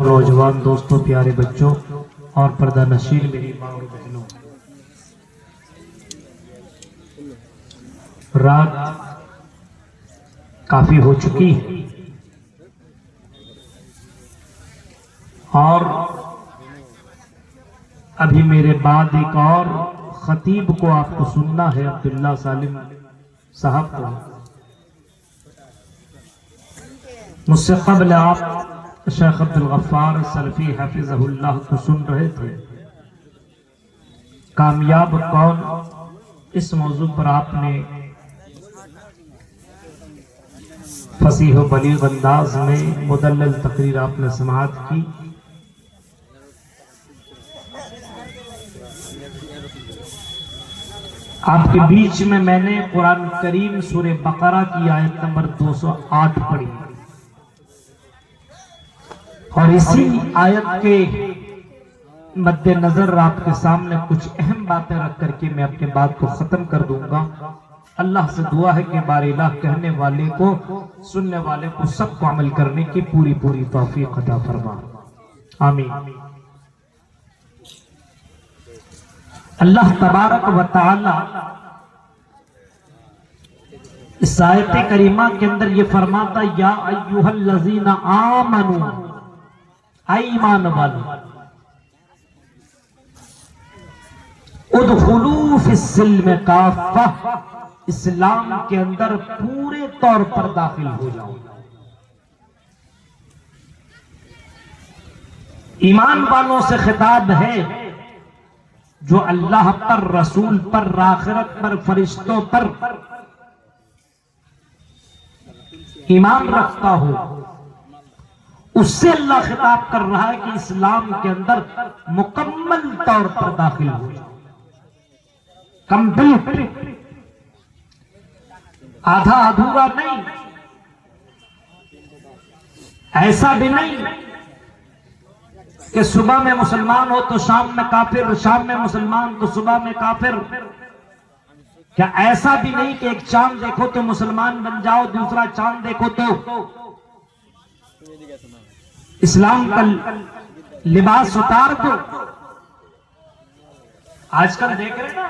نوجوان دوستوں، پیارے بچوں اور پردہ نشین میری ماں اور بہنوں، رات کافی ہو چکی اور ابھی میرے بعد ایک اور خطیب کو آپ کو سننا ہے، عبداللہ سالم صاحب کو۔ مجھ سے قبل آپ شیخ عبدالغفار سلفی حفظہ اللہ کو سن رہے تھے۔ کامیاب کون، اس موضوع پر آپ نے فصیح و بلیغ انداز میں مدلل تقریر آپ نے سماعت کی۔ آپ کے بیچ میں نے قرآن کریم سورہ بقرہ کی آیت نمبر 208 پڑھی، اور اسی آیت کے مد نظر آپ کے سامنے کچھ اہم باتیں رکھ کر کے میں اپنے بات کو ختم کر دوں گا۔ اللہ سے دعا ہے کہ بار الہ کہنے والے کو، سننے والے کو، سب کو عمل کرنے کی پوری توفیق عطا فرما، آمین۔ اللہ تبارک و تعالی اس آیت کریمہ کے اندر یہ فرماتا، یا ایھا الذین آمنوا، ایمان والو، ادخلوا فی السلم کافہ، اسلام کے اندر پورے طور پر داخل ہو جاؤ۔ ایمان والوں سے خطاب ہے جو اللہ پر، رسول پر، آخرت پر، فرشتوں پر ایمان رکھتا ہو، اس سے اللہ خطاب کر رہا ہے کہ اسلام کے اندر مکمل طور پر داخل ہو جاؤ، کمپلیٹ، آدھا ادھورا نہیں، ایسا بھی نہیں کہ صبح میں مسلمان ہو تو شام میں کافر، شام میں مسلمان تو صبح میں کافر۔ کیا ایسا بھی نہیں کہ ایک چاند دیکھو تو مسلمان بن جاؤ، دوسرا چاند دیکھو تو اسلام کا لباس اتار دو؟ آج کل دیکھ رہے نا،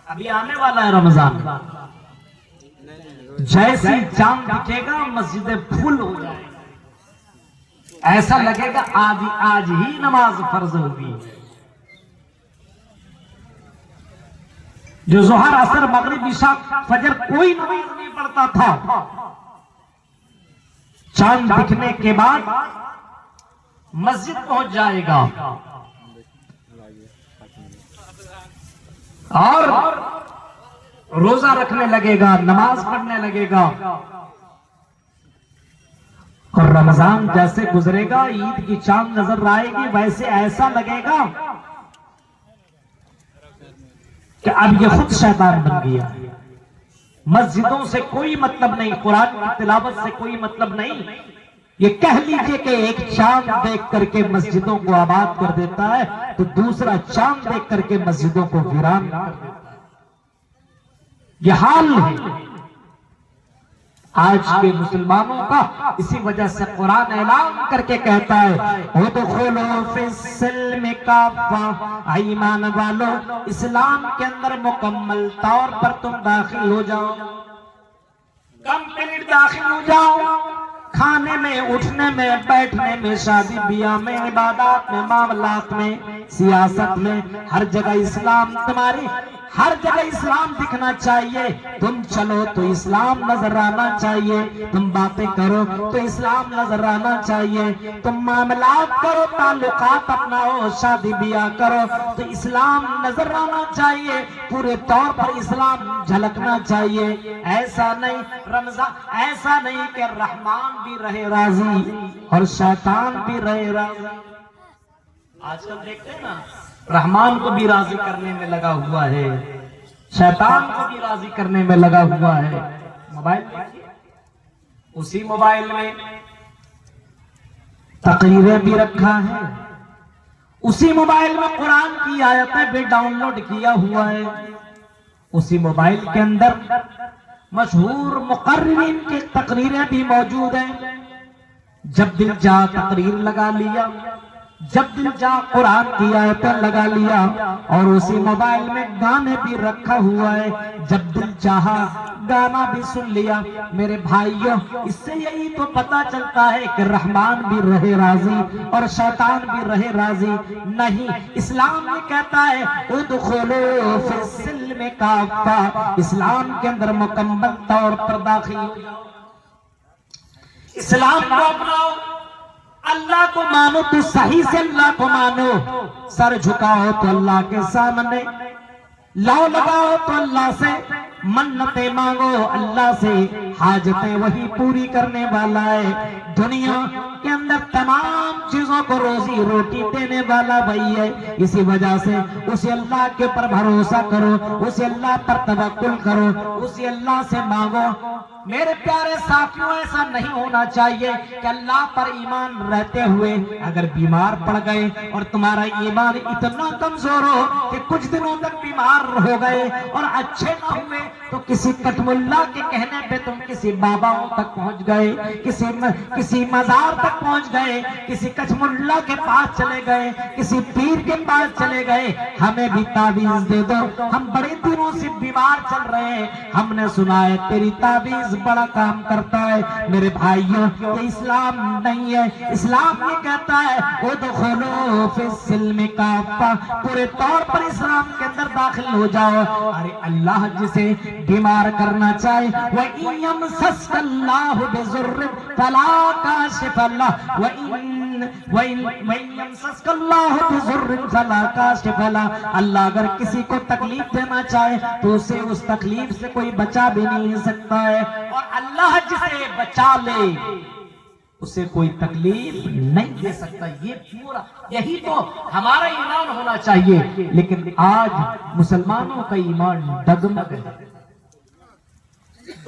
ابھی آنے والا ہے رمضان، جیسی چاند دکھے گا مسجدیں پھول ہو جائیں گی، ایسا لگے گا آج ہی نماز فرض ہوگی۔ جو ظہر، عصر، مغرب، عشاء، فجر کوئی نماز نہیں پڑھتا تھا، چاند دکھنے کے بعد مسجد پہنچ جائے گا اور روزہ رکھنے لگے گا، نماز پڑھنے لگے گا، اور رمضان جیسے گزرے گا، عید کی چاند نظر آئے گی، ویسے ایسا لگے گا کہ اب یہ خود شیطان بن گیا۔ مسجدوں سے کوئی مطلب نہیں، قرآن کی تلاوت سے کوئی مطلب نہیں، یہ کہہ لیجئے کہ ایک چاند دیکھ کر کے مسجدوں کو آباد کر دیتا ہے تو دوسرا چاند دیکھ کر کے مسجدوں کو ویران کر دیتا ہے۔ یہ حال ہے آج کے مسلمانوں کا، اسی وجہ سے قرآن اعلان کر کے کہتا ہے، ادخلوا فی السلم کافہ، ایمان والو، اسلام کے اندر مکمل طور پر تم داخل ہو جاؤ، کمپلیٹ داخل ہو جاؤ، کھانے میں، اٹھنے میں، بیٹھنے میں، شادی بیاہ میں، عبادات میں، معاملات میں، سیاست میں، ہر جگہ اسلام تمہاری، ہر جگہ اسلام دکھنا چاہیے۔ تم چلو تو اسلام نظر آنا چاہیے، تم باتیں کرو تو اسلام نظر آنا چاہیے، تم معاملات کرو، تعلقات اپناؤ، شادی بیاہ کرو تو اسلام نظر آنا چاہیے، پورے طور پر اسلام جھلکنا چاہیے۔ ایسا نہیں رمضان، ایسا نہیں کہ رحمان بھی رہے راضی اور شیطان بھی رہے راضی۔ آج کل دیکھتے ہیں نا، رحمان کو بھی راضی کرنے میں لگا ہوا ہے، شیطان کو بھی راضی کرنے میں لگا ہوا ہے۔ موبائل دیکھیے، اسی موبائل میں تقریریں بھی رکھا ہے، اسی موبائل میں قرآن کی آیتیں بھی ڈاؤن لوڈ کیا ہوا ہے، اسی موبائل کے اندر مشہور مقررین کی تقریریں بھی موجود ہیں، جب دل جا تقریر لگا لیا، جب دل جا قرآن کی آیتیں لگا لیا، اور اسی موبائل میں گانے بھی رکھا ہوا ہے، جب دل چاہا گانا بھی سن لیا۔ میرے بھائیوں، اس سے یہی تو پتا چلتا ہے کہ رحمان بھی رہے راضی اور شیطان بھی رہے راضی نہیں۔ اسلام یہ کہتا ہے ادخلوا فی السلم کافہ، اسلام کے اندر مکمل طور پر داخل ہو جاؤ، اسلام کو اپناؤ، اللہ کو مانو تو صحیح سے اللہ کو مانو، سر جھکاؤ تو اللہ کے سامنے، لاؤ لگاؤ تو اللہ سے منتیں مانگو، اللہ سے حاجتیں وہی پوری کرنے والا ہے۔ دنیا کے اندر تمام چیزوں کو روزی روٹی دینے والا وہی ہے، اسی وجہ سے اسی اللہ کے پر بھروسہ کرو، اسی اللہ پر توکل کرو، اسی اللہ سے مانگو۔ میرے پیارے ساتھیوں، ایسا نہیں ہونا چاہیے کہ اللہ پر ایمان رہتے ہوئے اگر بیمار پڑ گئے اور تمہارا ایمان اتنا کمزور ہو کہ کچھ دنوں تک بیمار ہو گئے اور اچھے نہ ہوئے تو کسی کٹم اللہ کے کہنے پہ تم کسی باباؤں تک پہنچ گئے، کسی مزار تک پہنچ گئے، کسی کٹم اللہ کے پاس چلے گئے، کسی پیر کے پاس چلے گئے، ہمیں بھی تعویذ دے دو، ہم بڑے دنوں سے بیمار چل رہے ہیں، ہم نے سنا ہے تیری تعویذ بڑا کام کرتا ہے۔ میرے بھائیوں، یہ اسلام نہیں ہے۔ اسلام یہ کہتا ہے ادخلوا فی السلم کافہ، پورے طور پر اسلام کے اندر داخل ہو جاؤ۔ ارے اللہ جسے بیمار کرنا چاہے، وَإِن يَمْسَسْكَ اللَّهُ بِضُرٍّ فَلَا كَاشِفَ لَهُ وَإِن يَمْسَسْكَ اللَّهُ بِضُرٍّ فَلَا كَاشِفَ لَهُ، اللہ اگر کسی کو تکلیف دینا چاہے تو اسے اس تکلیف سے کوئی بچا بھی نہیں سکتا ہے، اور اللہ جسے بچا لے اسے کوئی تکلیف نہیں دے سکتا۔ یہ پورا یہی تو ہمارا ایمان ہونا چاہیے، لیکن آج مسلمانوں کا ایمان ڈگمگ ہے،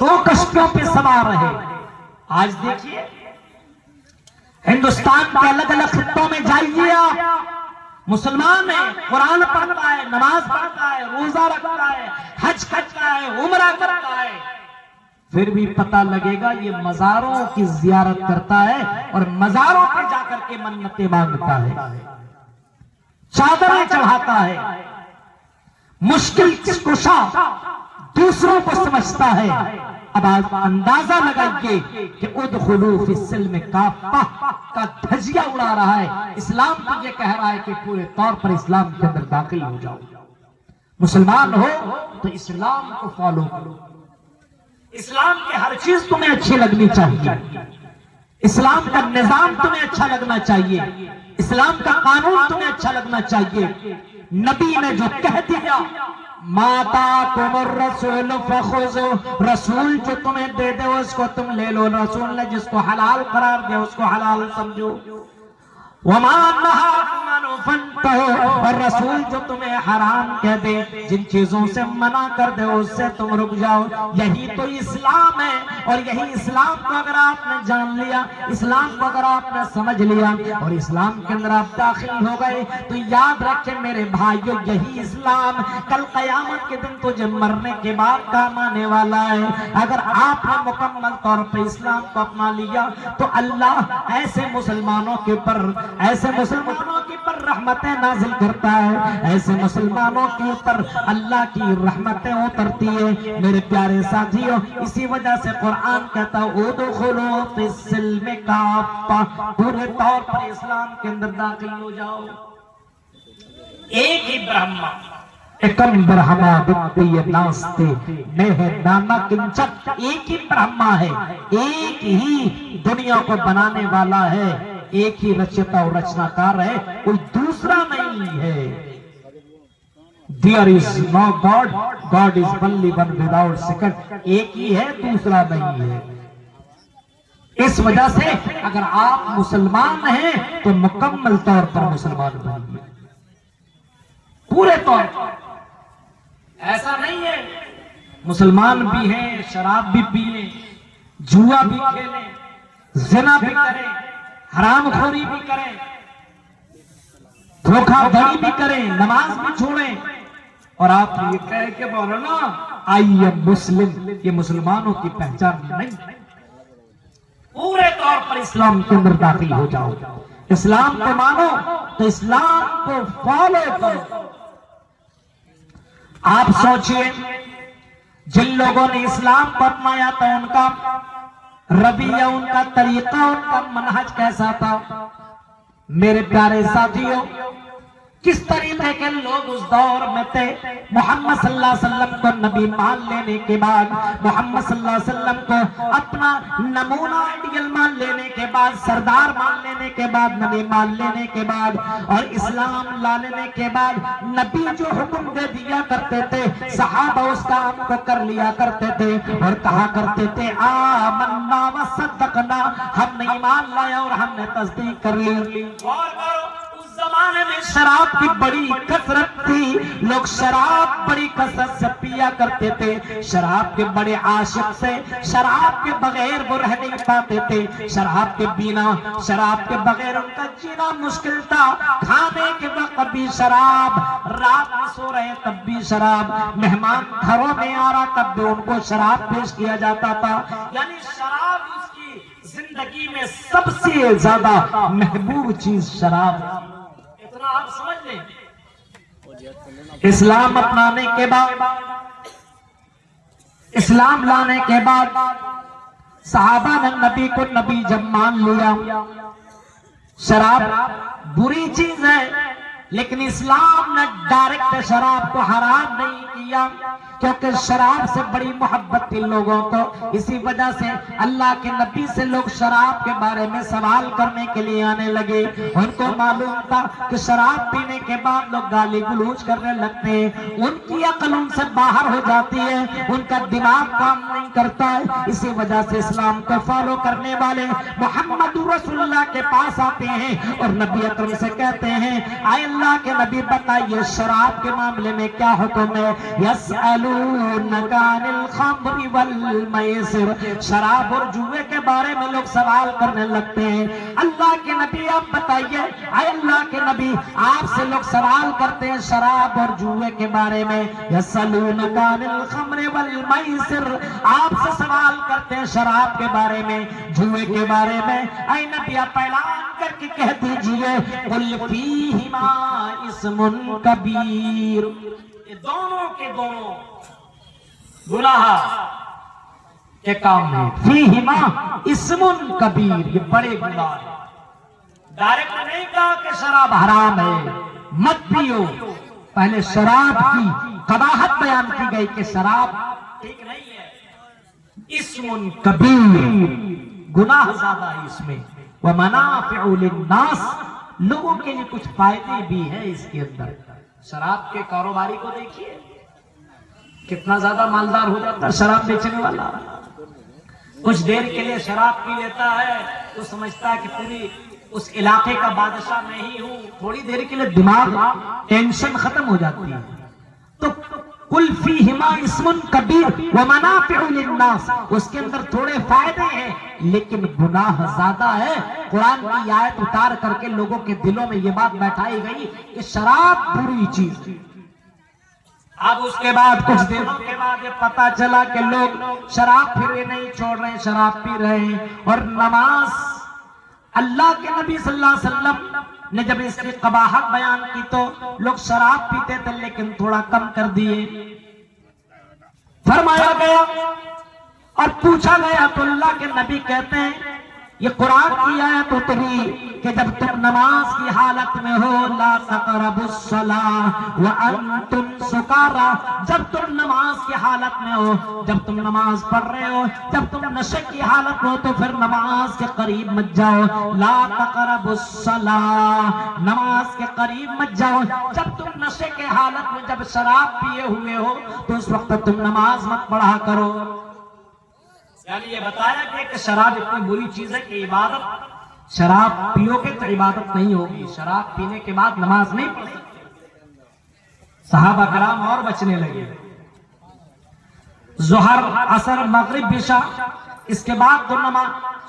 دو کشتیوں پہ سوار ہے۔ آج دیکھیے ہندوستان کے الگ الگ خطوں میں جائیے، آپ مسلمان ہے، قرآن پڑھتا ہے، نماز پڑھتا ہے، روزہ رکھتا ہے، حج کرتا ہے، عمرہ کرتا ہے، پھر بھی پتہ لگے گا یہ مزاروں کی زیارت کرتا ہے اور مزاروں پہ جا کر کے منتیں مانگتا ہے، چادریں چڑھاتا ہے، مشکل کشا دوسروں کو سمجھتا ہے۔ اب آپ اندازہ لگائیے کہ ادخلوا فی السلم کافہ کا دھجیہ اڑا رہا ہے۔ اسلام تو یہ کہہ رہا ہے کہ پورے طور پر اسلام کے اندر داخل ہو جاؤ، مسلمان ہو تو اسلام کو فالو کرو، اسلام کی ہر چیز تمہیں اچھی لگنی چاہیے، اسلام کا نظام تمہیں اچھا لگنا چاہیے، اسلام کا قانون تمہیں اچھا لگنا چاہیے۔ نبی نے جو کہہ دیا ما آتاکم الرسول فخذوہ، رسول جو تمہیں دے دے اس کو تم لے لو، رسول نے جس کو حلال قرار دے اس کو حلال سمجھو، وما نہاکم عنہ فانتہوا، اور رسول جو تمہیں حرام کہہ دے، جن چیزوں سے منع کر دے اس سے تم رک جاؤ۔ یہی تو اسلام ہے، اور یہی اسلام کو اگر آپ نے جان لیا، اسلام کو اگر آپ نے سمجھ لیا اور اسلام کے اندر آپ داخل ہو گئے تو یاد رکھیں میرے بھائیوں، یہی اسلام کل قیامت کے دن تجھے مرنے کے بعد کام آنے والا ہے۔ اگر آپ نے مکمل طور پر اسلام کو اپنا لیا تو اللہ ایسے مسلمانوں کے اوپر رحمتیں نازل کرتا ہے، ایسے مسلمانوں کے اوپر اللہ کی رحمتیں اترتی ہے۔ میرے پیارے ساتھیوں، اسی وجہ سے قرآن کہتا ہے ادخلوا فی السلم کافہ، پورے طور پر اسلام کے اندر داخل ہو جاؤ۔ ایک ہی برہما ایکم برہما وتیہ ناستے نیہ نانا کنچن، ایک ہی برہما ہے، ایک ہی دنیا کو بنانے والا ہے، ایک ہی رچیتا اور رچناکار ہے، کوئی دوسرا نہیں ہے۔ There is no God, God is only one without second، ایک ہی ہے دوسرا نہیں ہے۔ اس وجہ سے اگر آپ مسلمان ہیں تو مکمل طور پر مسلمان بنیے، پورے طور پر۔ ایسا نہیں ہے مسلمان بھی ہیں شراب بھی پیئیں، جوا بھی کھیلیں، زنا بھی کریں، حرام خوری بھی کریں، دھوکہ دھڑی بھی کریں، نماز بھی چھوڑیں، اور آپ یہ کہہ کے مولانا آئی ایم مسلم، یہ مسلمانوں کی پہچان نہیں۔ پورے طور پر اسلام کے اندر داخل ہو جاؤ، اسلام کو مانو تو اسلام کو فالو کرو۔ آپ سوچئے جن لوگوں نے اسلام کو اپنایا تھا ان کا رویہ، ان کا طریقہ، ان کا منہج کیسا تھا؟ میرے پیارے ساتھیوں، کس طریقے کے لوگ اس دور میں تھے؟ محمد صلی اللہ علیہ وسلم کو نبی مان لینے کے بعد، محمد صلی اللہ علیہ وسلم کو اپنا نمونہ آئیڈیل مان لینے کے بعد، سردار مان لینے کے بعد، نبی مان لینے کے بعد اور اسلام لا لینے کے بعد، نبی جو حکم دے دیا کرتے تھے صحابہ اس کام کو کر لیا کرتے تھے اور کہا کرتے تھے آمنا و صدقنا، ہم نے ایمان لایا اور ہم نے تصدیق کر لی۔ زمانے میں شراب کی بڑی کثرت تھی، لوگ شراب بڑی کثرت سے پیا کرتے تھے، شراب کے بڑے عاشق سے، شراب کے بغیر وہ رہ نہیں پاتے تھے، شراب کے بنا، شراب کے بغیر ان کا جینا مشکل تھا، کھانے کے وقت بھی شراب، رات میں سو رہے تب بھی شراب، مہمان گھروں میں آ رہا تب بھی ان کو شراب پیش کیا جاتا تھا، یعنی شراب اس کی زندگی میں سب سے زیادہ محبوب چیز شراب۔ اتنا آپ سمجھ لیں۔ اسلام اپنانے کے بعد، اسلام لانے کے بعد صحابہ نے نبی کو نبی جب مان لیا، شراب بری چیز ہے لیکن اسلام نے ڈائریکٹ شراب کو حرام نہیں کیا، کیونکہ شراب سے بڑی محبت تھی لوگوں کو، اسی وجہ سے اللہ کے نبی سے لوگ شراب کے بارے میں سوال کرنے کے لیے آنے لگے۔ ان کو معلوم تھا کہ شراب پینے کے بعد لوگ گالی گلوچ کرنے لگتے ہیں، ان کی عقل ان سے باہر ہو جاتی ہے، ان کا دماغ کام نہیں کرتا ہے، اسی وجہ سے اسلام کو فالو کرنے والے محمد رسول اللہ کے پاس آتے ہیں اور نبی اکرم سے کہتے ہیں اے اللہ کے نبی بتائیے شراب کے معاملے میں کیا حکم ہے؟ یسألونک عن الخمر والمیسر، شراب اور جوئے کے بارے میں لوگ سوال کرنے لگتے ہیں، اللہ کے نبی آپ بتائیے، اے اللہ کے نبی آپ سے لوگ سوال کرتے ہیں شراب اور جوئے کے بارے میں، یسألونک عن الخمر والمیسر، آپ سے سوال کرتے ہیں شراب کے بارے میں، جوئے کے بارے میں، اے نبی آپ اعلان کر کے کہہ دیجئے قل فیہما اسم کبیر، یہ دونوں کے دونوں گناہ کے کام ہیں، فیہما اسم کبیر، یہ بڑے گناہ ہیں۔ ڈائریکٹ نہیں کہا کہ شراب حرام ہے مت پیو، پہلے شراب کی قباحت بیان کی گئی کہ شراب ٹھیک نہیں ہے، اسم کبیر، گناہ زیادہ ہے اس میں، ومنافع للناس، لوگوں کے لیے کچھ فائدے بھی ہیں اس کے اندر۔ شراب کے کاروباری کو دیکھیے کتنا زیادہ مالدار ہو جاتا ہے شراب بیچنے والا، کچھ دیر کے لیے شراب پی لیتا ہے تو سمجھتا ہے کہ پوری اس علاقے کا بادشاہ میں ہی ہوں، تھوڑی دیر کے لیے دماغ ٹینشن ختم ہو جاتی ہے۔ تو قل فیہما اسم کبیر ومنافع للناس، اس کے اندر تھوڑے فائدے ہیں لیکن گناہ زیادہ ہے۔ قرآن کی آیت اتار کر کے لوگوں کے دلوں میں یہ بات بیٹھائی گئی کہ شراب بری چیز۔ اب اس کے بعد کچھ دنوں کے بعد یہ پتا چلا کہ لوگ شراب پھر نہیں چھوڑ رہے ہیں، شراب پی رہے ہیں، اور نماز، اللہ کے نبی صلی اللہ علیہ وسلم نے جب اس کی قباحت بیان کی تو لوگ شراب پیتے تھے لیکن تھوڑا کم کر دیے۔ فرمایا گیا اور پوچھا گیا تو اللہ کے نبی کہتے ہیں یہ قرآن کی آیت اتری کہ جب تم نماز کی حالت میں ہو لا تقربوا الصلاۃ وانتم سکارا، جب تم نماز کی حالت میں ہو، جب تم نماز پڑھ رہے ہو، جب تم نشے کی حالت میں ہو تو پھر نماز کے قریب مت جاؤ، لا تقربوا الصلاۃ، نماز کے قریب مت جاؤ۔ جب تم نشے کے حالت میں، جب شراب پیے ہوئے ہو تو اس وقت تم نماز مت پڑھا کرو۔ یعنی یہ بتایا کہ شراب اتنی بری چیز ہے کہ عبادت، شراب پیو گے تو عبادت نہیں ہوگی، شراب پینے کے بعد نماز نہیں پڑھے۔ صحابہ کرام اور بچنے لگے، ظہر، عصر، مغرب، عشاء اس کے بعد تو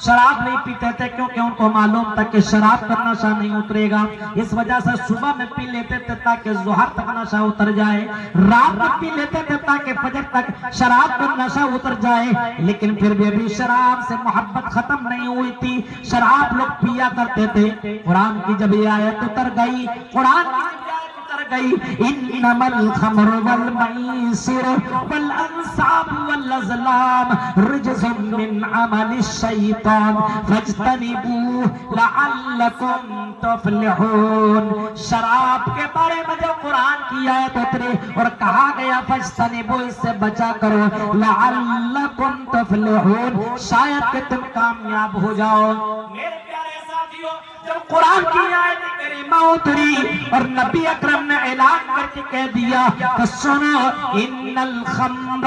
شراب نہیں پیتے تھے کیونکہ ان کو معلوم تھا کہ شراب کا نشہ نہیں اترے گا، اس وجہ سے صبح میں پی لیتے تھے تاکہ ظہر تک نشہ اتر جائے، رات میں پی لیتے تھے تاکہ فجر تک شراب کا نشہ اتر جائے، لیکن پھر بھی شراب سے محبت ختم نہیں ہوئی تھی، شراب لوگ پیا کرتے تھے۔ قرآن کی جب یہ آیت اتر گئی، قرآن کی گئی انما الخمر والمیسر والانصاب والازلام رجز من عمل الشیطان فاجتنبوه لعلکم تفلحون۔ شراب کے بارے میں جو قرآن کی آیت اتری اور کہا گیا فاجتنبوه، اس سے بچا کرو، لعلکم تفلحون، شاید کہ تم کامیاب ہو جاؤ۔ میرے پیارے ساتھیوں، جب قرآن کی آیت کریمہ اتری اور نبی اکرم نے اعلان کر کے کہہ دیا کہ سنو ان الخمر،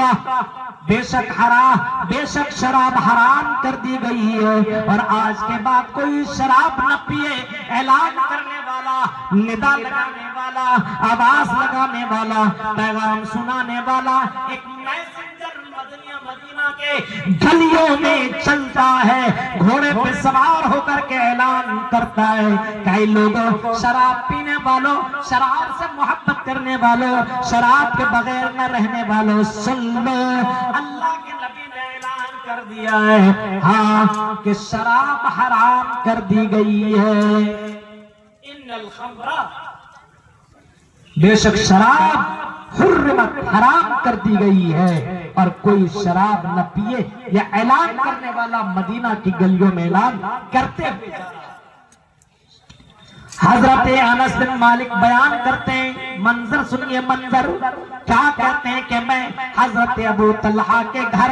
بے شک شراب حرام کر دی گئی ہے، اور آج کے بعد کوئی شراب نہ پیے، اعلان کرنے والا، ندا لگانے والا، آواز لگانے والا، پیغام سنانے والا ایک میسنجر مدینہ کے گلیوں میں چلتا ہے، گھوڑے پہ سوار ہو کر کے اعلان کرتا ہے، کئی لوگوں، شراب پینے والوں، شراب سے محبت کرنے والوں، شراب کے بغیر نہ رہنے والوں، سن لو، اللہ کے نبی نے اعلان کر دیا ہے ہاں کہ شراب حرام کر دی گئی ہے۔ ان الخمر، بے شک شراب حرمت، حرام کر دی گئی ہے، اور کوئی شراب نہ پیے، یہ اعلان کرنے والا مدینہ کی گلیوں میں اعلان کرتے ہوئے جا رہا ہے۔ حضرت انس بن مالک بیان کرتے ہیں، منظر سنیے، منظر کیا کہتے ہیں کہ میں حضرت ابو طلحہ کے گھر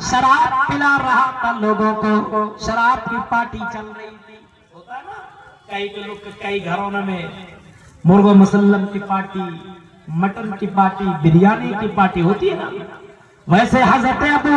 شراب پلا رہا تھا لوگوں کو، شراب کی پارٹی چل رہی تھی، ہوتا ہے نا کئی گھروں میں مرغ و مسلم کی پارٹی، مٹن کی پارٹی، بریانی کی پارٹی ہوتی ہے نا، ویسے حضرت ابو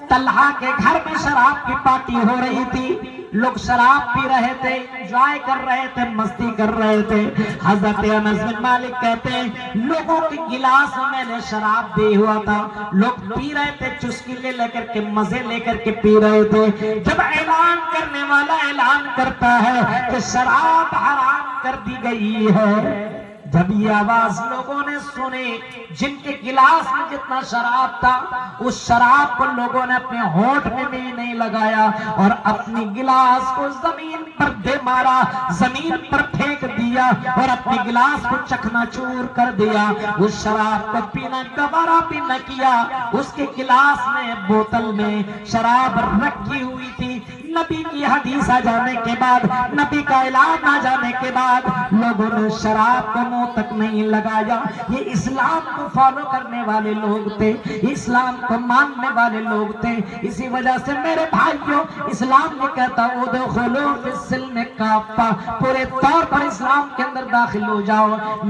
طلحہ کے گھر میں شراب کی پارٹی ہو رہی تھی، لوگ شراب پی رہے تھے، انجوائے کر رہے تھے، مستی کر رہے تھے۔ حضرت انس بن مالک کہتے ہیں لوگوں کے گلاس میں نے شراب دی ہوا تھا، لوگ پی رہے تھے، چسکی لے کر کے، مزے لے کر کے پی رہے تھے۔ جب اعلان کرنے والا اعلان کرتا ہے کہ شراب حرام کر دی گئی ہے، جب یہ آواز لوگوں نے سنی، جن کے گلاس میں جتنا شراب تھا اس شراب کو لوگوں نے اپنے ہونٹ میں بھی نہیں لگایا اور اپنی گلاس کو زمین پر دے مارا، زمین پر پھینک دیا اور اپنی گلاس کو چکنا چور کر دیا، اس شراب کو پینا دوبارہ بھی نہ کیا۔ اس کے گلاس میں، بوتل میں شراب رکھی ہوئی تھی، نبی کی حدیث آ جانے کے بعد، نبی کا اعلان آ جانے کے بعد لوگوں نے شراب کو منہ تک نہیں لگایا۔ یہ اسلام کو فالو کرنے والے لوگ تھے، اسلام کو ماننے والے لوگ تھے۔ اسی وجہ سے میرے بھائیوں، اسلام نے کہتا ادخلوا فی السلم کافہ، پورے طور پر اسلام کے اندر داخل ہو جاؤ۔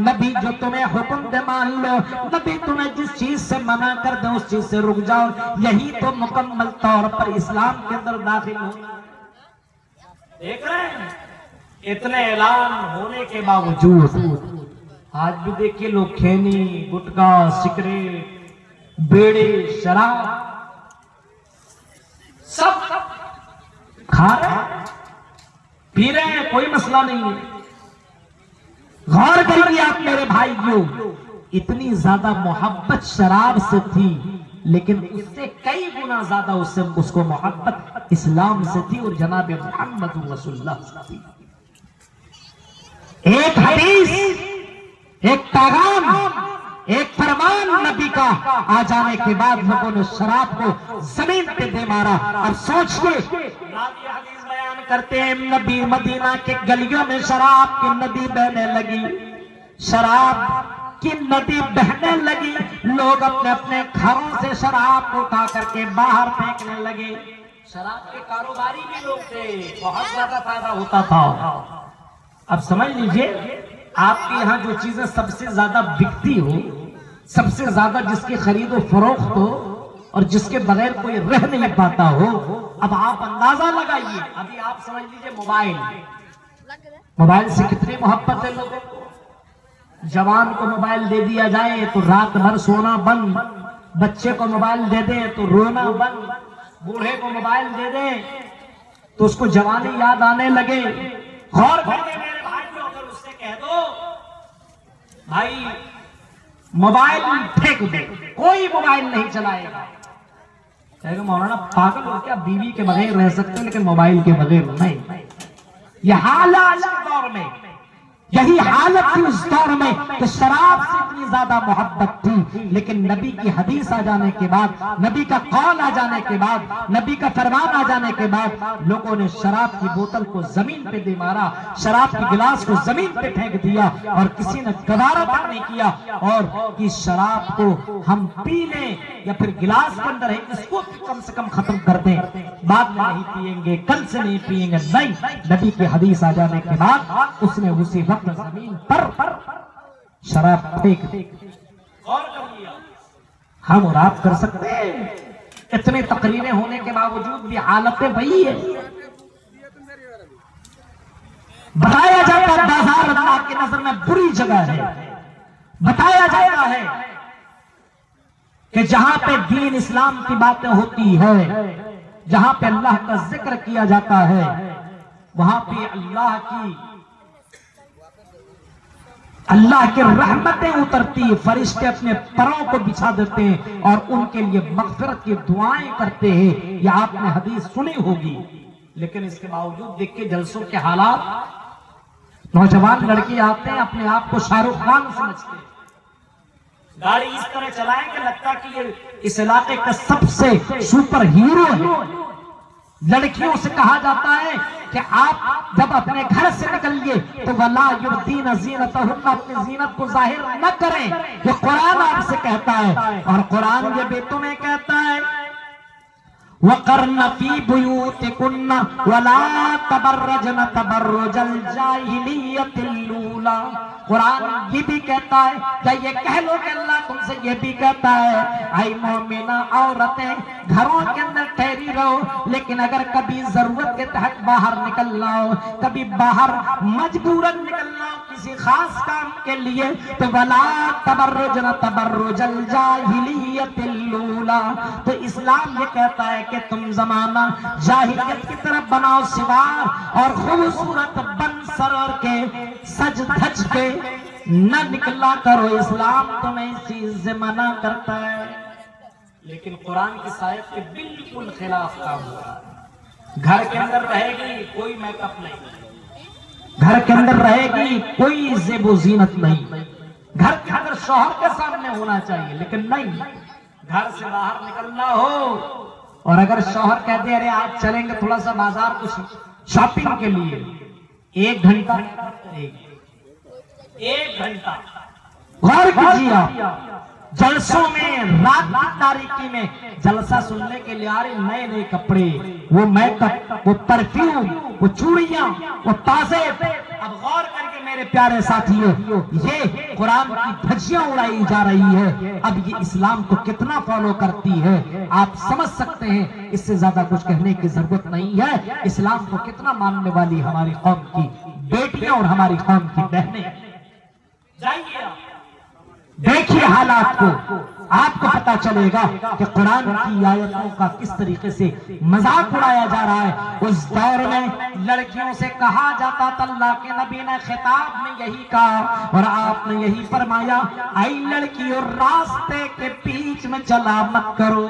نبی جو تمہیں حکم دے مان لو، نبی تمہیں جس چیز سے منع کر دے اس چیز سے رک جاؤ، یہی تو مکمل طور پر اسلام کے اندر داخل ہو۔ دیکھ رہے ہیں اتنے اعلان ہونے کے باوجود آج بھی دیکھیے لوگ کھینی، گٹکا، سگریٹ، بیڑے، شراب سب کھا رہے ہیں، پی رہے ہیں، کوئی مسئلہ نہیں ہے۔ غور کریے آپ میرے بھائیوں، اتنی زیادہ محبت شراب سے تھی، لیکن اس سے کئی گنا زیادہ اس کو محبت اسلام سے تھی اور جناب محمد رسول اللہ سے تھی۔ ایک حدیث، ایک پیغام، ایک فرمان نبی کا آ جانے کے بعد لوگوں نے شراب کو زمین پہ دے مارا۔ اب سوچ کے حدیث بیان کرتے ہیں، نبی مدینہ کے گلیوں میں شراب کی ندی بہنے لگی، شراب کی ندی بہنے لگی، لوگ اپنے اپنے گھروں سے شراب کو اٹھا کر کے باہر پھینکنے لگے۔ شراب کے کاروباری بھی لوگ تھے، بہت زیادہ فائدہ ہوتا تھا۔ اب سمجھ لیجئے، آپ کے یہاں جو چیزیں سب سے زیادہ بکتی ہو، سب سے زیادہ جس کی خرید و فروخت ہو اور جس کے بغیر کوئی رہ نہیں پاتا ہو، اب آپ اندازہ لگائیے، ابھی آپ سمجھ لیجئے موبائل سے کتنی محبت ہے لوگوں کو۔ جوان کو موبائل دے دیا جائے تو رات بھر سونا بند، بچے کو موبائل دے دیں تو رونا بند، بوڑھے کو موبائل دے دیں تو اس کو جوانی یاد آنے لگے. غور کر کے میرے بھائیوں اگر اس سے کہہ دو بھائی موبائل پھینک دے, کوئی موبائل نہیں چلائے گا, کہے گا مولانا پاگل ہو کیا, بیوی کے بغیر رہ سکتے لیکن موبائل کے بغیر نہیں. یہ حالات دور میں, یہی حالت تھی اس دور میں کہ شراب سے اتنی زیادہ محبت تھی, لیکن نبی کی حدیث آ جانے کے بعد, نبی کا قول آ جانے کے بعد, نبی کا فرمان آ جانے کے بعد لوگوں نے شراب کی بوتل کو زمین پہ دے مارا, شراب کی گلاس کو زمین پہ پھینک دیا, اور کسی نے گوارا تک نہیں کیا اور کہ شراب کو ہم پی لیں یا پھر گلاس کے اندر ہے اس کو کم سے کم ختم کر دیں, بعد میں نہیں پیئیں گے, کل سے نہیں پیئیں گے. نہیں, نبی کی حدیث آ جانے کے بعد اس نے اسی وقت زمین پر شراب پھینک دی. ہم اور آپ کر سکتے ہیں؟ اتنے تقریریں ہونے کے باوجود بھی حالتیں وہی ہے. بتایا جاتا ہے بازار اللہ کی نظر میں بری جگہ ہے, بتایا جاتا ہے کہ جہاں پہ دین اسلام کی باتیں ہوتی ہے, جہاں پہ اللہ کا ذکر کیا جاتا ہے, وہاں پہ اللہ کی رحمتیں اترتی, فرشتے اپنے پروں کو بچھا دیتے ہیں اور ان کے لیے مغفرت کی دعائیں کرتے ہیں. یہ آپ نے حدیث سنی ہوگی, لیکن اس کے باوجود دیکھ کے جلسوں کے حالات, نوجوان لڑکی آتے ہیں اپنے آپ کو شاہ رخ خان سمجھتے ہیں, گاڑی اس طرح چلائیں کہ لگتا کہ یہ اس علاقے کا سب سے سپر ہیرو ہے. لڑکیوں سے کہا جاتا ہے کہ آپ جب اپنے گھر سے نکلیے تو وَلَا يُبْدِينَ زِينَتَهُنَّ, اپنی زینت کو ظاہر نہ کریں. یہ قرآن آپ سے کہتا ہے, اور قرآن یہ بھی تمہیں کہتا ہے وَقَرْنَ فِي بُيُوتِكُنَّ وَلَا تَبَرَّجْنَ تَبَرُّجَ الْجَاهِلِيَّةِ الْأُولَىٰ. قرآن یہ بھی کہتا ہے, یا یہ کہہ لو کہ اللہ تم سے یہ بھی کہتا ہے اے مومنہ عورتیں گھروں کے اندر ٹھہری رہو, لیکن اگر کبھی ضرورت کے تحت باہر نکلنا ہو, کبھی باہر مجبوراً نکلنا ہو کسی خاص کام کے لیے, تو وَلَا تَبَرُّجْنَ تَبَرُّجَ الْجَاهِلِيَّةِ الْأُولَىٰ. تو اسلام یہ کہتا ہے کہ تم زمانہ جاہلیت کی طرف بناؤ سوار اور خوبصورت بن سرور کے سج دھج کے نہ نکلا کرو. اسلام تمہیں اس چیز سے منع کرتا ہے, لیکن قرآن کی آیت کے بالکل خلاف کام ہو رہا ہے. گھر کے اندر رہے گی کوئی میک اپ نہیں, گھر کے اندر رہے گی کوئی زیب و زینت نہیں, گھر کے اندر شوہر کے سامنے ہونا چاہیے لیکن نہیں, گھر سے باہر نکلنا ہو اور اگر شوہر کہتے ارے آج چلیں گے تھوڑا سا بازار کچھ شاپنگ کے لیے, 1 گھنٹہ غور کیجیے آپ جلسوں میں رات کی تاریکی میں جلسہ سننے کے لیے آ رہے نئے نئے کپڑے, وہ میک اپ, وہ پرفیوم, وہ چوڑیاں, وہ تازے. اب غور کر کے میرے پیارے ساتھیوں, یہ قرآن کی دھجیاں اڑائی جا رہی ہے. اب یہ اسلام کو کتنا فالو کرتی ہے آپ سمجھ سکتے ہیں, اس سے زیادہ کچھ کہنے کی ضرورت نہیں ہے. اسلام کو کتنا ماننے والی ہماری قوم کی بیٹیاں اور ہماری قوم کی بہنیں. جائیے دیکھیے حالات کو, آپ کو پتا چلے گا کہ قرآن کی آیتوں کا کس طریقے سے مذاق اڑایا جا رہا ہے. اس دور میں لڑکیوں سے کہا جاتا تھا, اللہ کے نبی نے خطاب میں یہی کہا اور آپ نے یہی فرمایا اے لڑکیوں راستے کے بیچ میں چلا مت کرو.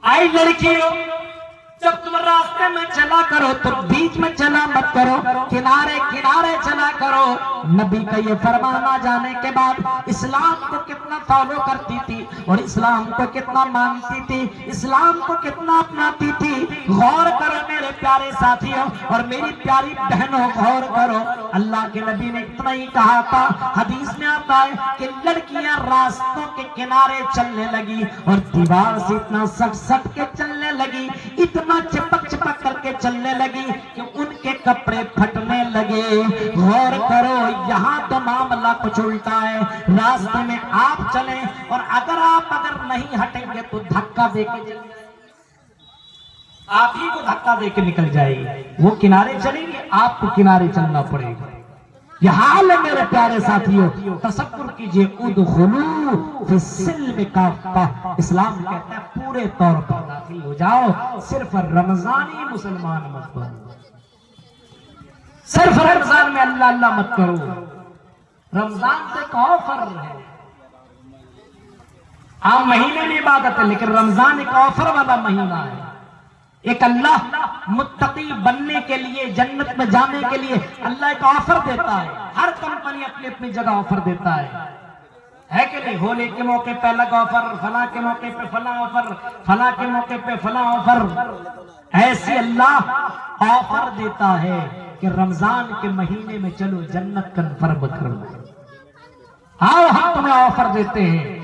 اے لڑکیوں جب تم راستے میں چلا کرو تو بیچ میں چلا مت کرو, کنارے کنارے چلا کرو. نبی کا یہ فرمان آ جانے کے بعد اسلام کو کتنا فالو کرتی تھی اور اسلام کو کتنا مانتی تھی, اسلام کو کتنا اپناتی تھی. غور کرو میرے پیارے ساتھیوں اور میری پیاری بہنوں, غور کرو. اللہ کے نبی نے اتنا ہی کہا تھا, حدیث میں آتا ہے کہ لڑکیاں راستوں کے کنارے چلنے لگی اور دیوار سے اتنا سٹ سٹ کے چلنے لگی, اتنا چپک چپک کر کے چلنے لگی کہ ان کے کپڑے پھٹنے لگے. غور کرو یہاں تو معاملہ کچھ الٹا ہے. راستے میں آپ چلیں اور اگر نہیں ہٹیں گے تو دھکا دے کے چلیں, آپ ہی کو دھکا دے کے نکل جائے گی. وہ کنارے چلیں گے, آپ کو کنارے چلنا پڑے گا. یہ حال ہے میرے پیارے ساتھیوں. تصور کیجئے ادخلوا فی السلم کافہ, اسلام کہتا ہے پورے طور پر ہو جاؤ، صرف رمضان ہی مسلمان مت بنو، صرف رمضان میں اللہ اللہ مت کرو. رمضان سے ایک آفر ہے، عام مہینے میں عبادت ہے لیکن رمضان ایک آفر والا مہینہ ہے. ایک اللہ متقی بننے کے لیے، جنت میں جانے کے لیے اللہ ایک آفر دیتا ہے. ہر کمپنی اپنی اپنی جگہ آفر دیتا ہے کہ نہیں؟ ہولی کے موقع پہ الگ آفر، فلاں کے موقع پہ فلاں آفر، فلاں کے موقع پہ فلاں آفر. ایسی اللہ آفر دیتا ہے کہ رمضان کے مہینے میں چلو جنت کنفرم کر لو. آؤ ہم تمہیں آفر دیتے ہیں.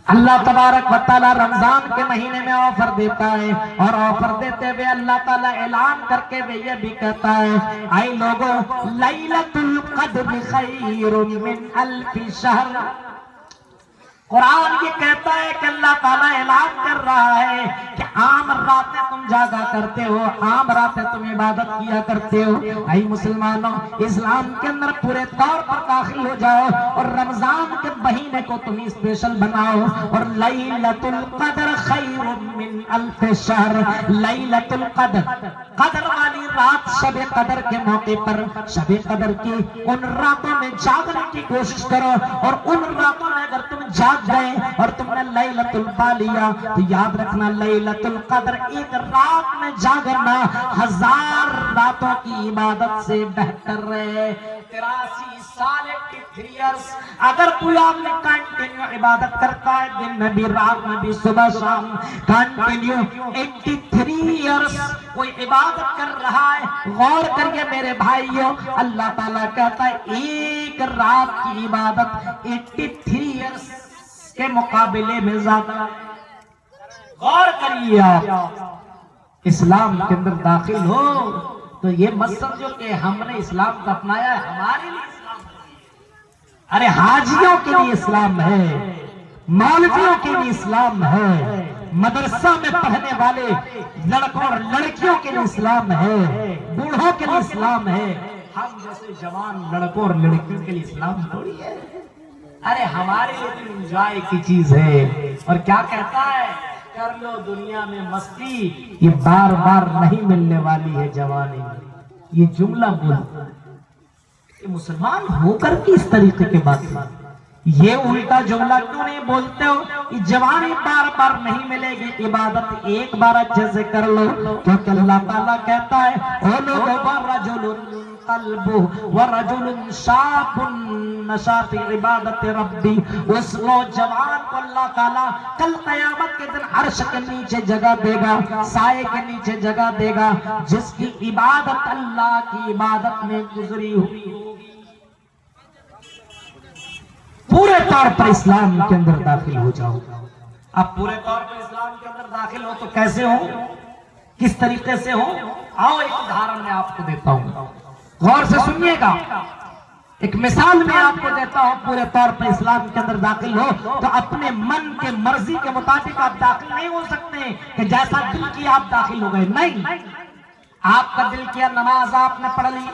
اللہ تبارک و تعالیٰ رمضان کے مہینے میں آفر دیتا ہے، اور آفر دیتے ہوئے اللہ تعالیٰ اعلان کر کے یہ بھی کہتا ہے، اے لوگوں لیلۃ القدر خیر من الف شہر. قرآن یہ کہتا ہے کہ اللہ تعالیٰ اعلان کر رہا ہے کہ عام راتیں تم جاگا کرتے ہو، عام راتیں تم عبادت کیا کرتے ہو. اے مسلمانوں، اسلام کے اندر پورے طور پر داخل ہو جاؤ اور رمضان کے مہینے کو تم اسپیشل بناؤ. اور لیلۃ القدر خیر من الف شہر. لیلۃ القدر، قدر والی رات، شب قدر کے موقع پر شب قدر کی ان راتوں میں جاگنے کی کوشش کرو. اور ان راتوں میں اگر تم جاگ گئے اور تم نے لیلۃ القدر لیا تو یاد رکھنا لیلۃ القدر ایک رات میں جاگنا 1000 راتوں کی عبادت سے بہتر ہے. 83 سال 83 ایئرس اگر کوئی آپ نے کنٹینیو عبادت کرتا ہے، دن میں بھی رات میں بھی صبح شام کنٹینیو 83 ایئرس کوئی عبادت کر رہا ہے، غور کریے میرے بھائیوں، اللہ تعالیٰ کہتا ہے ایک رات کی عبادت 83 ایئرس کے مقابلے میں زیادہ. غور کریے، آپ اسلام کے اندر داخل ہو تو یہ مت سمجھو کہ ہم نے اسلام کو اپنایا ہے ہمارے لیے اسلام ہے. ارے حاجیوں کے لیے اسلام ہے، مولویوں کے لیے اسلام ہے، مدرسہ میں پڑھنے والے لڑکوں اور لڑکیوں کے لیے اسلام ہے، بوڑھوں کے لیے اسلام ہے. ہم جیسے جوان لڑکوں اور لڑکیوں کے لیے اسلام تھوڑی ہے. ارے ہمارے لیے انجوائے کی چیز ہے. اور کیا کہتا ہے؟ کر لو دنیا میں مستی، یہ بار بار نہیں ملنے والی ہے جوانی میں. یہ جملہ بولتا ہے مسلمان ہو کر کے اس طریقے کے بات، یہ الٹا جملہ کیوں نہیں بولتے ہو؟ یہ جوانی بار بار نہیں ملے گی، عبادت ایک بار اچھے سے کر لو. کیونکہ اللہ تعالیٰ کہتا ہے او لوگوں وَرَجُلٌ قَلْبُهُ وَرَجُلٌ شَابٌ نَشَأَ فِي عِبَادَةِ رَبِّهِ. اس نوجوان کو اللہ تعالیٰ کل قیامت کے دن عرش کے نیچے جگہ دے گا، سائے کے نیچے جگہ دے گا، جس کی عبادت اللہ کی عبادت میں گزری ہوئی ہوگی. پورے طور پر اسلام کے اندر داخل ہو جاؤ. اب پورے طور پر اسلام کے اندر داخل ہو تو کیسے ہو، کس طریقے سے ہو؟ آؤ ایک ادھارن میں آپ کو دیتا ہوں، غور سے سنیے گا. ایک مثال میں آپ کو دیتا ہوں. پورے طور پر اسلام کے اندر داخل ہو تو اپنے من کے مرضی کے مطابق آپ داخل نہیں ہو سکتے کہ جیسا دل کیا آپ داخل ہو گئے. نہیں، آپ کا دل کیا نماز آپ نے پڑھ لی،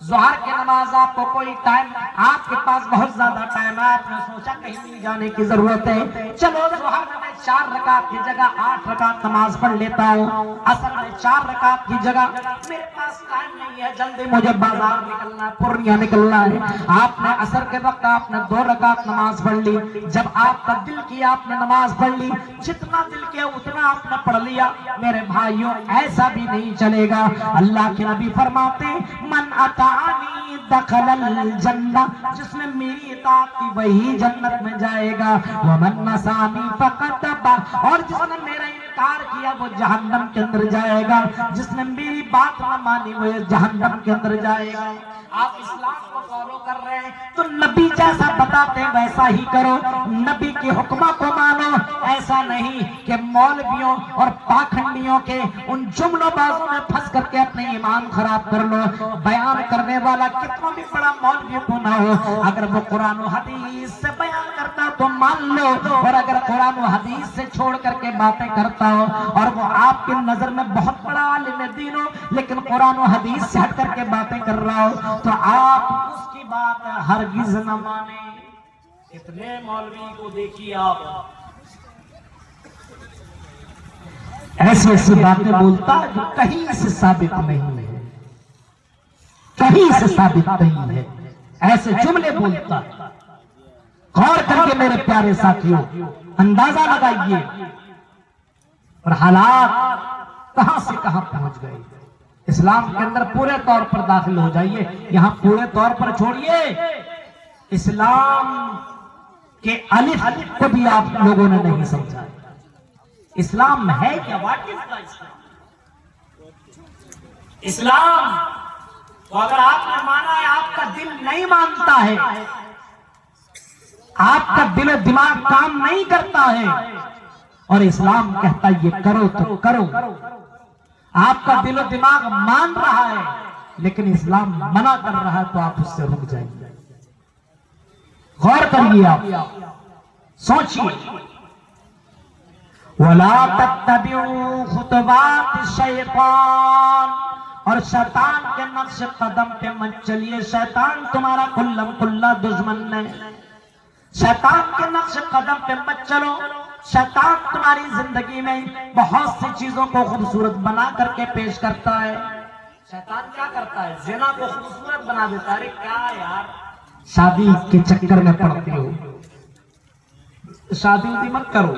ظہر کی نماز آپ کو کوئی ٹائم، آپ کے پاس بہت زیادہ ٹائم ہے، آپ نے سوچا کہیں نہیں جانے کی ضرورت ہے، چلو ظہر میں 4 رکعت کی جگہ 8 رکعت نماز پڑھ لیتا ہوں. عصر میں 4 رکعت کی جگہ میرے پاس ٹائم نہیں ہے، جلدی مجھے بازار نکلنا ہے، پورنیہ نکلنا ہے. آپ نے عصر کے وقت آپ نے 2 رکعت نماز پڑھ لی. جب آپ کا دل کیا آپ نے نماز پڑھ لی، جتنا دل کیا اتنا آپ نے پڑھ لیا. میرے بھائیوں ایسا بھی نہیں چلے گا. اللہ کے نبی فرماتے ہیں من اطاعنی دخل الجنہ، جس نے میری اطاعت کی وہی جنت میں جائے گا. ومن نسانی فقط ابا، اور جس نے میرا انکار کیا وہ جہنم کے اندر جائے گا. جس نے میری بات نہ مانی وہ جہنم کے اندر جائے گا. آپ اسلام کو فالو کر رہے ہیں تو نبی جیسا بتاتے ہیں ویسا ہی کرو، نبی کے حکموں کو مانو. ایسا نہیں کہ مولویوں اور پاکھنڈیوں کے ان جملوں بازوں میں پھنس کر کے اپنے ایمان خراب کر لو. بیان کرنے والا کتنا بھی بڑا مولوی کیوں نہ ہو، اگر وہ قرآن و حدیث سے بیان کرتا تو مان لو، اور اگر قرآن و حدیث سے چھوڑ کر کے باتیں کرتا ہو اور وہ آپ کی نظر میں بہت بڑا عالم دین ہو لیکن قرآن و حدیث سے ہٹ کر کے باتیں کر رہا ہو تو آپ اس کی بات ہرگز نہ مانیں. اتنے مولوی کو دیکھیے آپ ایسی ایسی باتیں بولتا جو کہیں سے ثابت نہیں ہے، کہیں سے ثابت نہیں ہے، ایسے جملے بولتا ہے۔ غور کر کے میرے پیارے ساتھیوں اندازہ لگائیے اور حالات کہاں سے کہاں پہنچ گئے۔ اسلام کے اندر پورے طور پر داخل ہو جائیے، یہاں پورے طور پر چھوڑیے، اسلام کہ الف کو بھی آپ لوگوں نے نہیں سمجھا۔ اسلام ہے کیا؟ واٹ از دا اسلام؟ اسلام تو اگر آپ نے مانا ہے، آپ کا دل نہیں مانتا ہے، آپ کا دل و دماغ کام نہیں کرتا ہے اور اسلام کہتا ہے یہ کرو تو کرو، آپ کا دل و دماغ مان رہا ہے لیکن اسلام منع کر رہا ہے تو آپ اس سے رک جائیے۔ غور کریے، آپ سوچیے۔ وَلَا تَتَّبِعُوا خُطُوَاتِ الشَّيْطَانِ، اور شیطان کے نقش قدم پہ مت چلیے، شیطان تمہارا کلم کلا دشمن ہے، شیطان کے نقش قدم پہ مت چلو۔ شیطان تمہاری زندگی میں بہت سی چیزوں کو خوبصورت بنا کر کے پیش کرتا ہے۔ شیطان کیا کرتا ہے؟ زنا کو خوبصورت بنا دیتا ہے۔ ارے کیا یار، شادی کے چکر میں پڑتے ہو، شادی بھی مت کرو،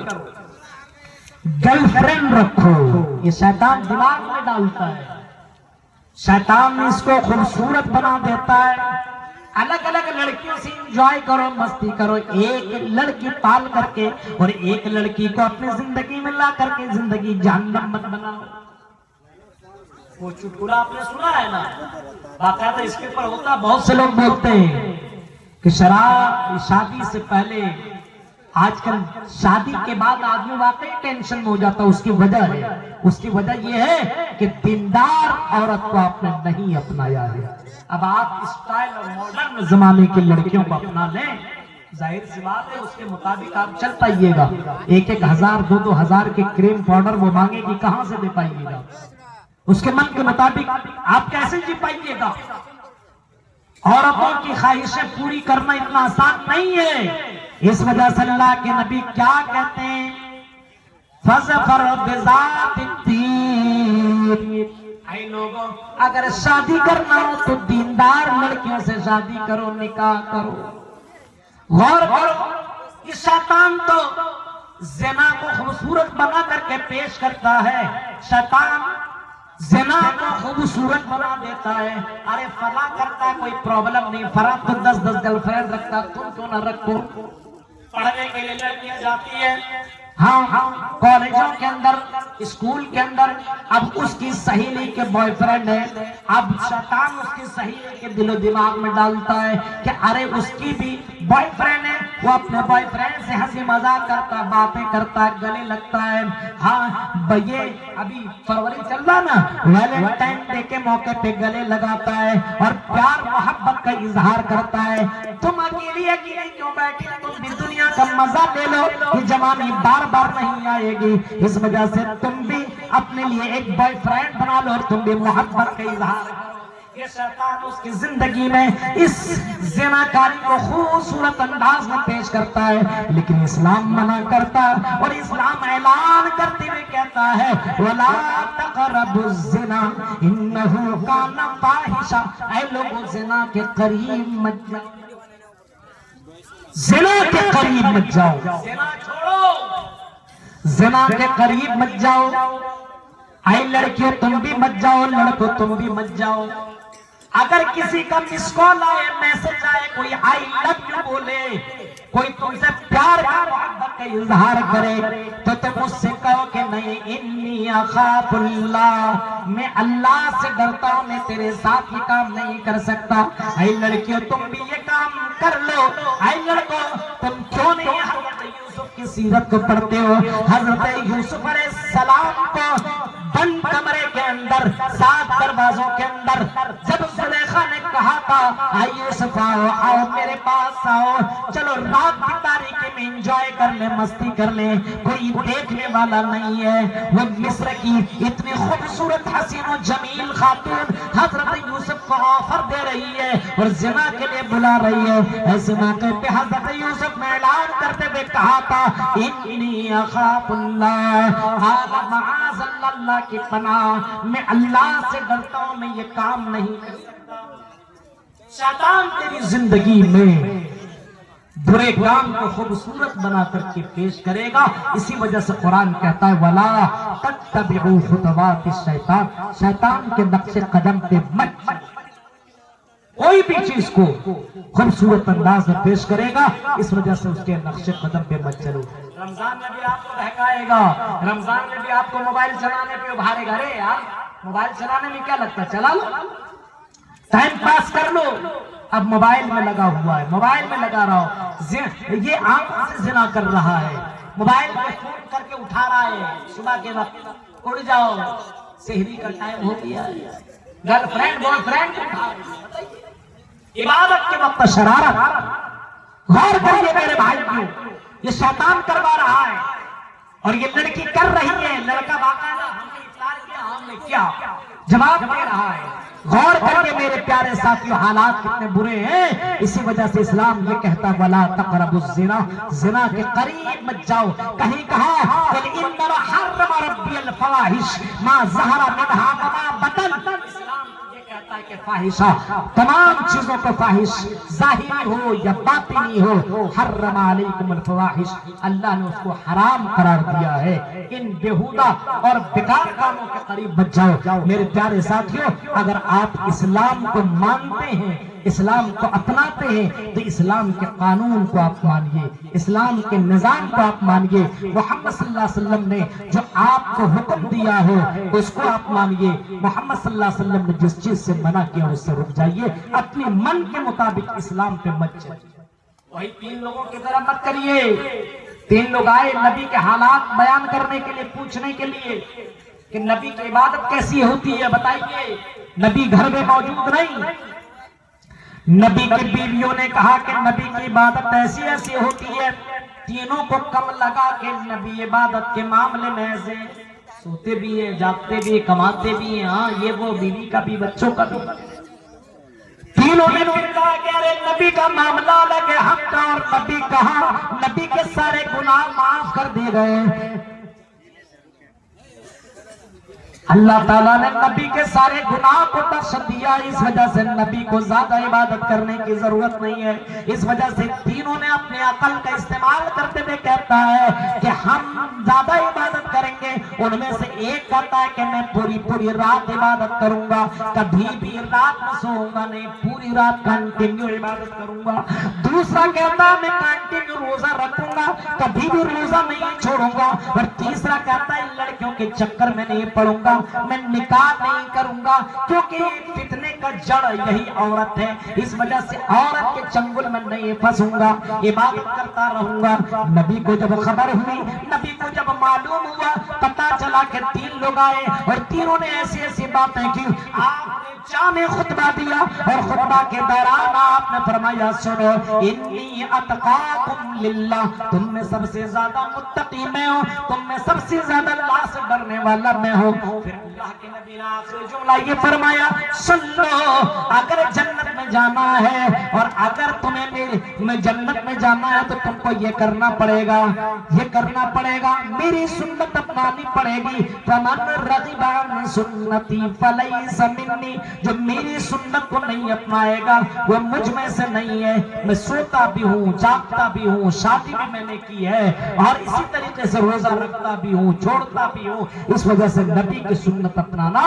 گرل فرینڈ رکھو، یہ شیطان دماغ میں ڈالتا ہے۔ شیطان اس کو خوبصورت بنا دیتا ہے۔ الگ الگ لڑکیوں سے انجوائے کرو، مستی کرو، ایک لڑکی پال کر کے اور ایک لڑکی کو اپنی زندگی میں لا کر کے زندگی جہنم مت بناؤ۔ وہ چٹکلا آپ نے سنا ہے نا، باقاعدہ اس کے اوپر ہوتا، بہت سے لوگ بولتے ہیں کہ شراب شادی سے پہلے، آج کل شادی کے بعد آدمی واقعی ٹینشن میں ہو جاتا ہے۔ اس کی وجہ ہے، اس کی وجہ یہ ہے کہ دیندار عورت کو آپ نے نہیں اپنایا ہے۔ اب آپ اسٹائل اور ماڈرن زمانے کی لڑکیوں کو اپنا لیں، ظاہر سی بات ہے اس کے مطابق آپ چل پائیے گا۔ ایک ایک ہزار دو ہزار کے کریم پاؤڈر وہ مانگے گی، کہاں سے دے پائیے گا؟ اس کے من کے مطابق آپ کیسے جی پائیے گا؟ عورتوں کی خواہشیں پوری کرنا اتنا آسان نہیں ہے۔ اس وجہ سے اللہ کے نبی کیا کہتے ہیں؟ فَظْفَرْ بِذَاتِ الدِّينِ، اے لوگوں اگر شادی کرنا ہو تو دیندار لڑکیوں سے شادی کرو، نکاح کرو۔ غور کرو، یہ شیطان تو زنا کو خوبصورت بنا کر کے پیش کرتا ہے، شیطان زنا کو خوبصورت بنا دیتا ہے۔ ارے فلاں کرتا ہے کوئی پرابلم نہیں، فلاں تو 10 گرل فرینڈ رکھتا، تم کیوں نہ رکھو؟ پڑھنے کے لیے لڑکیاں جاتی ہیں، ہاں کالجوں کے اندر، اسکول کے اندر، اب اس کی سہیلی کے بوائے فرینڈ ہے، اب شیطان اس کی سہیلی کے دل و دماغ میں ڈالتا ہے کہ ارے اس کی بھی بوائے فرینڈ ہے، وہ اپنے بوائے فرینڈ سے ہنسی مذاق کرتا، باتیں کرتا، گلے لگتا ہے۔ ہاں یہ ابھی فروری چل رہا نا، ویلنٹائن ڈے کے موقع پہ گلے لگاتا ہے اور پیار محبت کا اظہار کرتا ہے۔ تم اکیلی اکیلی کیوں بیٹھی؟ تم بھی دنیا کا مزہ لے لو، یہ جوانی بار بار نہیں آئے گی، اس وجہ سے تم بھی اپنے لیے ایک بوائے فرینڈ بنا لو اور تم بھی محبت کا اظہار کرو۔ یہ شیطان اس کی زندگی میں اس زناکاری کو خوبصورت انداز میں پیش کرتا ہے، لیکن اسلام منع کرتا ہے اور اسلام اعلان کرتے ہوئے کہتا ہے وَلَا تَقْرَبُوا الزِّنَا إِنَّهُ كَانَ فَاحِشًا، اے لوگوں زنا کے قریب مت جاؤ، زنا کے قریب مت جاؤ، زنا چھوڑو، زنا کے قریب مت جاؤ۔ اے لڑکیوں تم بھی مت جاؤ، لڑکوں تم بھی مت جاؤ۔ اگر کسی کا مس کال آئے، میسج آئے، کوئی آئی لو یو بولے، کوئی تم سے پیار کا محبت کا اظہار کرے تو تم اس سے کہو کہ نہیں، انی اخاف اللہ، میں اللہ سے ڈرتا ہوں، میں تیرے ساتھ یہ کام نہیں کر سکتا۔ اے لڑکیوں تم بھی یہ کام کر لو۔ اے لڑکوں تم کیوں نہیں حضرت یوسف کی سیرت کو پڑھتے ہو؟ حضرت یوسف علیہ السلام کو بند کمرے کے اندر، 7 دروازوں کے اندر، جب زلیخا نے کہا تھا آئے یوسف آؤ آؤ میرے پاس آؤ، چلو رات کی تاریکی میں انجوائے کر لیں، مستی کر لیں، کوئی دیکھنے والا نہیں ہے۔ وہ مصر کی اتنی خوبصورت حسین و جمیل خاتون حضرت یوسف کو آفر دے رہی ہے اور زنا کے لیے بلا رہی ہے۔ ایسے موقع پہ حضرت یوسف نے اعلان کرتے ہوئے کہا تھا انی اخاف اللہ، معاذ اللہ کی پناہ، میں اللہ سے ڈرتا ہوں، میں یہ کام نہیں کر سکتا۔ شیطان تیری زندگی میں برے کام کو خوبصورت بنا کر کے پیش کرے گا، اسی وجہ سے قرآن کہتا ہے وَلَا تَتَّبِعُوا خُطُوَاتِ الشَّيْطَانِ، شیطان کے نقش قدم پہ مت چلو۔ کوئی بھی چیز کو خوبصورت انداز میں پیش کرے گا، اس وجہ سے اس کے نقش قدم پہ مت چلو۔ رمضان میں بھی آپ کو بہکائے گا، رمضان میں بھی آپ کو موبائل چلانے پہ ابھارے گا، رے یار موبائل چلانے میں کیا لگتا ہے، چلا لو، ٹائم پاس کر لو۔ اب موبائل میں لگا ہوا ہے، موبائل میں لگا رہا ہو، یہ آنکھوں سے زنا کر رہا ہے، موبائل میں فون کر کے اٹھا رہا ہے، صبح کے وقت اڑ جاؤ، سحری کا ٹائم ہو گیا ہے، گرل فرینڈ بوائے فرینڈ عبادت کے وقت شرارت۔ غور کریے میرے بھائیوں، یہ شیطان کروا رہا ہے اور یہ لڑکی کر رہی ہے، لڑکا باقاعدہ ہم نے افطار کیا، ہم نے کیا جواب دے رہا ہے۔ غور کریے میرے پیارے ساتھیوں، حالات کتنے برے ہیں، اسی وجہ سے اسلام یہ کہتا ہے وَلَا تَقْرَبُوا الزِّنَا، زنا کے قریب مت جاؤ۔ کہیں کہا قُلْ إِنَّمَا حَرَّمَ رَبِّيَ الْفَوَاحِشَ مَا ظَهَرَ مِنْهَا وَمَا بَطَنَ۔ اسلام یہ کہتا ہے کہ فاحشہ، تمام چیزوں کو فاحش ظاہری ہو یا باطنی ہو، حرم علیکم الفواحش، اللہ نے اس کو حرام قرار دیا ہے۔ ان بیہودہ اور بیکار کاموں کے قریب بچ جاؤ۔ میرے پیارے ساتھیوں، اگر آپ اسلام کو مانتے ہیں، اسلام کو اپناتے ہیں، تو اسلام کے قانون کو آپ مانیے، اسلام کے نظام کو آپ مانیے۔ محمد صلی اللہ علیہ وسلم نے جو آپ کو حکم دیا ہو اس کو آپ مانیے، محمد صلی اللہ علیہ وسلم نے جس چیز سے منع کیا اس سے رک جائیے، اپنی من کے مطابق اسلام پہ مت چلیے۔ وہی تین لوگوں کی طرح مت کریے۔ تین لوگ آئے نبی کے حالات بیان کرنے کے لیے، پوچھنے کے لیے کہ نبی کی عبادت کیسی ہوتی ہے بتائیے۔ نبی گھر میں موجود نہیں، نبی کی بیویوں نے کہا کہ نبی کی عبادت ایسی ایسی ہوتی ہے، تینوں کو کم لگا کہ نبی عبادت کے معاملے میں ایسے سوتے بھی ہیں، جاگتے بھی ہیں، کماتے بھی ہیں، ہاں یہ وہ بیوی کا بھی بچوں کا بھی۔ تینوں نے کہا کہ ارے نبی کا معاملہ الگ ہے، ہم کا، اور نبی کہا نبی کے سارے گناہ معاف کر دیے گئے۔ اللہ تعالیٰ نے نبی کے سارے گناہ کو بخش دیا، اس وجہ سے نبی کو زیادہ عبادت کرنے کی ضرورت نہیں ہے۔ اس وجہ سے تینوں نے اپنے عقل کا استعمال کرتے ہوئے کہتا ہے کہ ہم زیادہ عبادت کریں گے۔ ان میں سے ایک کہتا ہے کہ میں پوری رات عبادت کروں گا، کبھی بھی رات میں سوؤں گا نہیں، پوری رات کنٹینیو عبادت کروں گا۔ دوسرا کہتا ہے میں کنٹینیو روزہ رکھوں گا، کبھی بھی روزہ نہیں چھوڑوں گا۔ اور تیسرا کہتا ہے لڑکیوں کے چکر میں نہیں پڑوں گا، میں نکاح نہیں کروں گا، کیونکہ فتنے کا جڑ یہی عورت ہے، اس وجہ سے عورت کے چنگل میں نہیں پھنسوں گا، عبادت کرتا رہوں گا۔ نبی کو جب خبر ہوئی، نبی کو جب معلوم ہوا، پتا چلا کہ تین لوگ آئے اور تینوں نے ایسی ایسی باتیں کی۔ آپ نے جامع خطبہ دیا اور خطبہ کے دوران آپ نے فرمایا سنو انی اتقاکم للہ، تم میں سب سے زیادہ متقی میں ہوں، تم میں سب سے زیادہ اللہ سے ڈرنے والا میں ہوں۔ پھر اللہ کے نبی نے آخری جملہ یہ فرمایا سن لو، اگر جنت میں جانا ہے اور اگر تمہیں میری جنت میں جانا ہے تو تم کو یہ کرنا پڑے گا، یہ کرنا پڑے گا، میری سنت اپنانی پڑے گی۔ فمن رغب عن سنتی فلیس منی، جو میری سنت کو نہیں اپنائے گا وہ مجھ میں سے نہیں ہے۔ میں سوتا بھی ہوں، جاگتا بھی ہوں، شادی بھی میں نے کی ہے، اور اسی طریقے سے روزہ رکھتا بھی ہوں، چھوڑتا بھی ہوں۔ اس وجہ سے نبی کی سنت اپنانا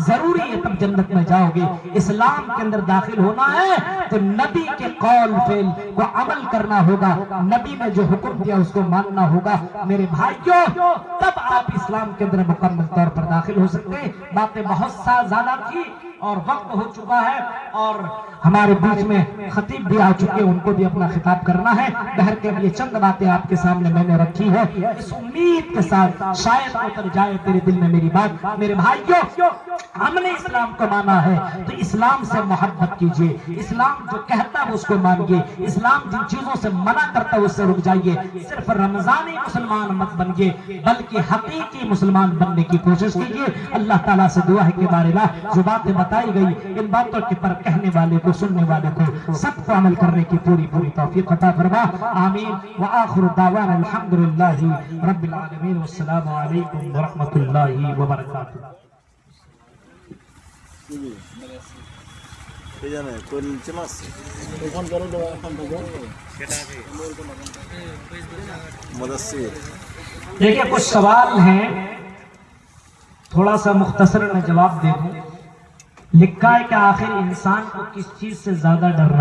ضروری ہے، تب جنت میں جاؤ گے۔ اسلام کے اندر داخل ہونا ہے تو نبی کے قول فعل کو عمل کرنا ہوگا، نبی نے جو حکم دیا اس کو ماننا ہوگا۔ میرے بھائیوں، تب آپ اسلام کے اندر مکمل طور پر داخل ہو سکتے ہیں۔ باتیں بہت زیادہ تھی، اور وقت ہو چکا ہے اور ہمارے بیچ میں خطیب بھی آ چکے، ان کو بھی اپنا خطاب کرنا ہے۔ بہر کے لیے چند باتیں آپ کے سامنے میں نے رکھی ہے، اس امید کے ساتھ شاید اتر جائے تیرے دل میں میری بات۔ میرے بھائیوں، ہم نے اسلام کو مانا ہے تو اسلام سے محبت کیجئے، اسلام جو کہتا ہے اس کو مانیے، اسلام جن چیزوں سے منع کرتا ہے اس سے رک جائیے۔ صرف رمضانی مسلمان مت بنیے بلکہ حقیقی مسلمان بننے کی کوشش کیجئے۔ اللہ تعالیٰ سے دعا ہے کہ بارے اللہ جو باتیں بتائی گئی ان باتوں کے پر کہنے والے کو، سننے والے کو، سب کو عمل کرنے کی پوری توفیق عطا فرما، آمین۔ وآخر دعوانا الحمدللہ رب العالمین، والسلام علیکم ورحمۃ اللہ وبرکاتہ۔ دیکھیں کچھ سوال ہیں، تھوڑا سا مختصر میں جواب دے دوں۔ لکھا ہے کہ آخر انسان کو کس چیز سے زیادہ ڈرنا